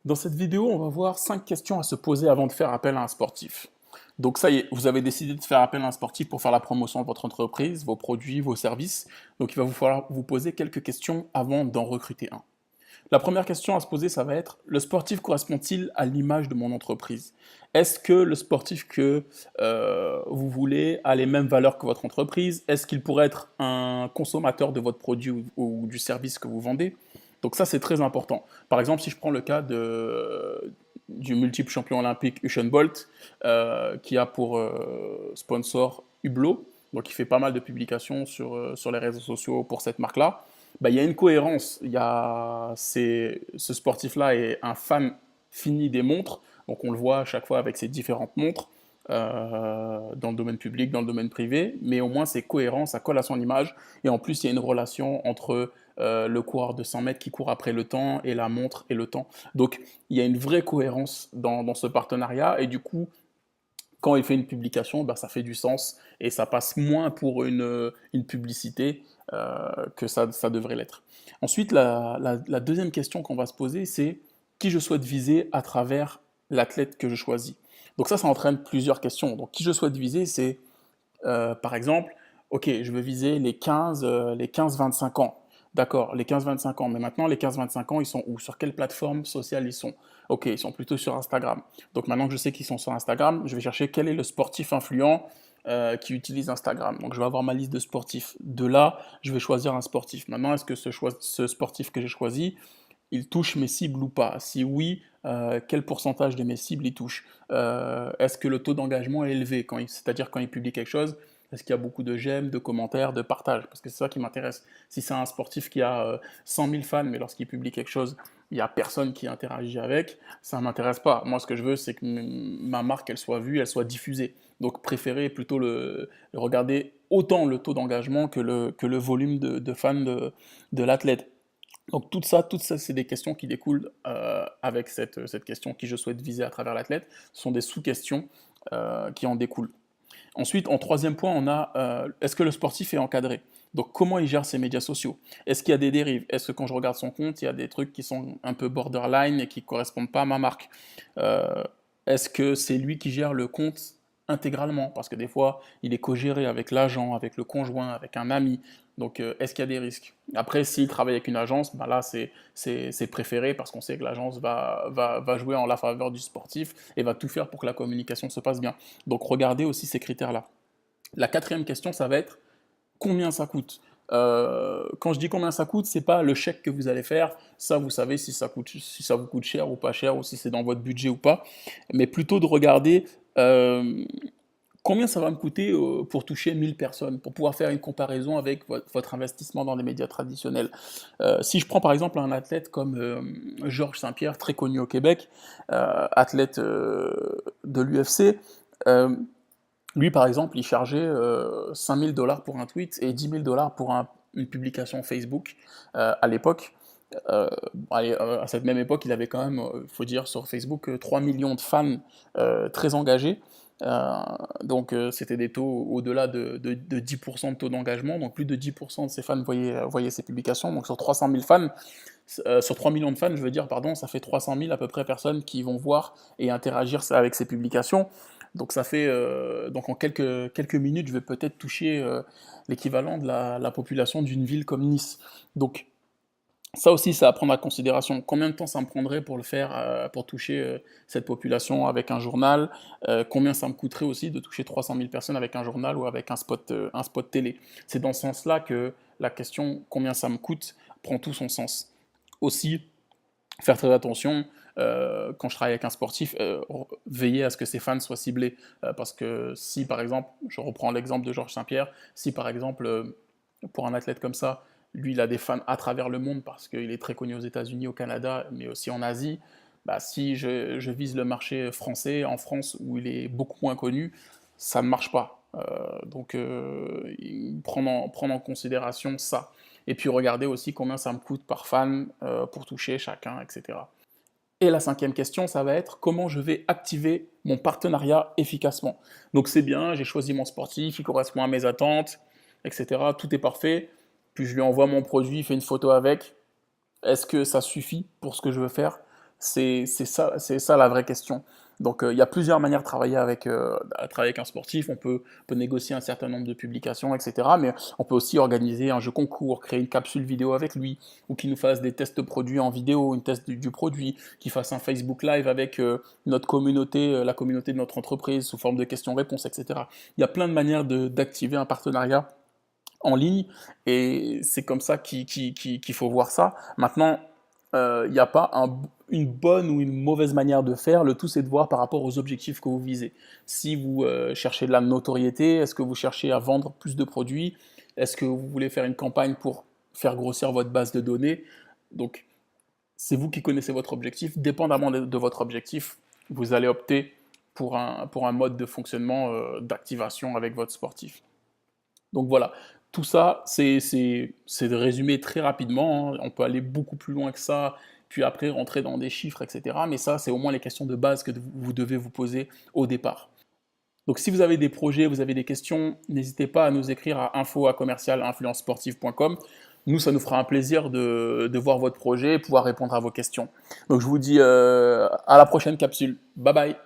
Dans cette vidéo, on va voir 5 questions à se poser avant de faire appel à un sportif. Donc ça y est, vous avez décidé de faire appel à un sportif pour faire la promotion de votre entreprise, vos produits, vos services. Donc il va vous falloir vous poser quelques questions avant d'en recruter un. La première question à se poser, ça va être, le sportif correspond-il à l'image de mon entreprise? Est-ce que le sportif que vous voulez a les mêmes valeurs que votre entreprise? Est-ce qu'il pourrait être un consommateur de votre produit ou du service que vous vendez? Donc ça, c'est très important. Par exemple, si je prends le cas du multiple champion olympique Usain Bolt, qui a pour sponsor Hublot, donc il fait pas mal de publications sur les réseaux sociaux pour cette marque-là. Bah, il y a une cohérence. Ce sportif-là est un fan fini des montres, donc on le voit à chaque fois avec ses différentes montres, dans le domaine public, dans le domaine privé, mais au moins c'est cohérent, ça colle à son image, et en plus il y a une relation entre le coureur de 100 mètres qui court après le temps et la montre et le temps. Donc il y a une vraie cohérence dans ce partenariat, et du coup, quand il fait une publication, bah, ça fait du sens et ça passe moins pour une publicité que ça devrait l'être. Ensuite, la deuxième question qu'on va se poser, c'est qui je souhaite viser à travers l'athlète que je choisis. Donc ça entraîne plusieurs questions. Donc qui je souhaite viser, c'est par exemple, ok, je veux viser les 15-25 ans. D'accord, les 15-25 ans. Mais maintenant, les 15-25 ans, ils sont où? Sur quelle plateforme sociale ils sont? Ok, ils sont plutôt sur Instagram. Donc maintenant que je sais qu'ils sont sur Instagram, je vais chercher quel est le sportif influent qui utilise Instagram. Donc je vais avoir ma liste de sportifs. De là, je vais choisir un sportif. Maintenant, est-ce que ce sportif que j'ai choisi, il touche mes cibles ou pas? Si oui, quel pourcentage de mes cibles il touche? Est-ce que le taux d'engagement est élevé, c'est-à-dire quand il publie quelque chose, est-ce qu'il y a beaucoup de j'aime, de commentaires, de partages? Parce que c'est ça qui m'intéresse. Si c'est un sportif qui a 100 000 fans, mais lorsqu'il publie quelque chose, il n'y a personne qui interagit avec, ça ne m'intéresse pas. Moi, ce que je veux, c'est que ma marque, elle soit vue, elle soit diffusée. Donc, préférez plutôt regarder autant le taux d'engagement que le volume de fans de l'athlète. Donc tout ça, c'est des questions qui découlent avec cette question qui je souhaite viser à travers l'athlète. Ce sont des sous-questions qui en découlent. Ensuite, en troisième point, on a est-ce que le sportif est encadré? Donc comment il gère ses médias sociaux? Est-ce qu'il y a des dérives? Est-ce que quand je regarde son compte, il y a des trucs qui sont un peu borderline et qui ne correspondent pas à ma marque? Euh, Est-ce que c'est lui qui gère le compte intégralement? Parce que des fois, il est co-géré avec l'agent, avec le conjoint, avec un ami. Donc est-ce qu'il y a des risques? Après, s'il travaille avec une agence, ben là, c'est préféré parce qu'on sait que l'agence va jouer en la faveur du sportif et va tout faire pour que la communication se passe bien. Donc regardez aussi ces critères-là. La quatrième question, ça va être combien ça coûte. Quand je dis combien ça coûte, c'est pas le chèque que vous allez faire, ça vous savez si ça vous coûte cher ou pas cher, ou si c'est dans votre budget ou pas, mais plutôt de regarder combien ça va me coûter pour toucher 1000 personnes, pour pouvoir faire une comparaison avec votre investissement dans les médias traditionnels. Si je prends par exemple un athlète comme Georges Saint-Pierre, très connu au Québec, athlète de l'UFC, euh, lui, par exemple, il chargeait 5000 dollars pour un tweet et 10 000 dollars pour une publication Facebook à l'époque. À cette même époque, il avait quand même, il faut dire, sur Facebook, 3 millions de fans très engagés. Euh, donc, c'était des taux au-delà de 10% de taux d'engagement. Donc, plus de 10% de ses fans voyaient ses publications. Donc, sur 300 000 fans, sur 3 millions de fans, je veux dire, pardon, ça fait 300 000 à peu près personnes qui vont voir et interagir avec ces publications. Donc ça fait, donc en quelques minutes, je vais peut-être toucher l'équivalent de la population d'une ville comme Nice. Donc ça aussi, c'est à prendre en considération. Combien de temps ça me prendrait pour le faire, pour toucher cette population avec un journal? Combien ça me coûterait aussi de toucher 300 000 personnes avec un journal ou avec un spot télé? C'est dans ce sens-là que la question combien ça me coûte prend tout son sens. Aussi, faire très attention quand je travaille avec un sportif, veiller à ce que ses fans soient ciblés. Parce que si par exemple, je reprends l'exemple de Georges Saint-Pierre, si par exemple, pour un athlète comme ça, lui il a des fans à travers le monde parce qu'il est très connu aux États-Unis, au Canada, mais aussi en Asie, bah, si je vise le marché français, en France où il est beaucoup moins connu, ça ne marche pas. Prendre en considération ça. Et puis regarder aussi combien ça me coûte par fan pour toucher chacun, etc. Et la cinquième question, ça va être comment je vais activer mon partenariat efficacement. Donc c'est bien, j'ai choisi mon sportif, il correspond à mes attentes, etc. Tout est parfait. Puis je lui envoie mon produit, il fait une photo avec. Est-ce que ça suffit pour ce que je veux faire? C'est ça la vraie question. Donc, il y a plusieurs manières de travailler avec un sportif. On peut négocier un certain nombre de publications, etc. Mais on peut aussi organiser un jeu concours, créer une capsule vidéo avec lui, ou qu'il nous fasse des tests produits en vidéo, une test du produit, qu'il fasse un Facebook Live avec notre communauté, la communauté de notre entreprise, sous forme de questions-réponses, etc. Il y a plein de manières d'activer un partenariat en ligne, et c'est comme ça qu'il faut voir ça. Maintenant, il n'y a pas une bonne ou une mauvaise manière de faire, le tout c'est de voir par rapport aux objectifs que vous visez. Si vous cherchez de la notoriété, est-ce que vous cherchez à vendre plus de produits, est-ce que vous voulez faire une campagne pour faire grossir votre base de données. Donc c'est vous qui connaissez votre objectif, dépendamment de votre objectif, vous allez opter pour un mode de fonctionnement d'activation avec votre sportif. Donc voilà, tout ça, c'est de résumer très rapidement, hein. On peut aller beaucoup plus loin que ça, puis après rentrer dans des chiffres, etc. Mais ça, c'est au moins les questions de base que vous devez vous poser au départ. Donc si vous avez des projets, vous avez des questions, n'hésitez pas à nous écrire à info@commercialinfluencesportive.com. Nous, ça nous fera un plaisir de voir votre projet et pouvoir répondre à vos questions. Donc je vous dis à la prochaine capsule. Bye bye.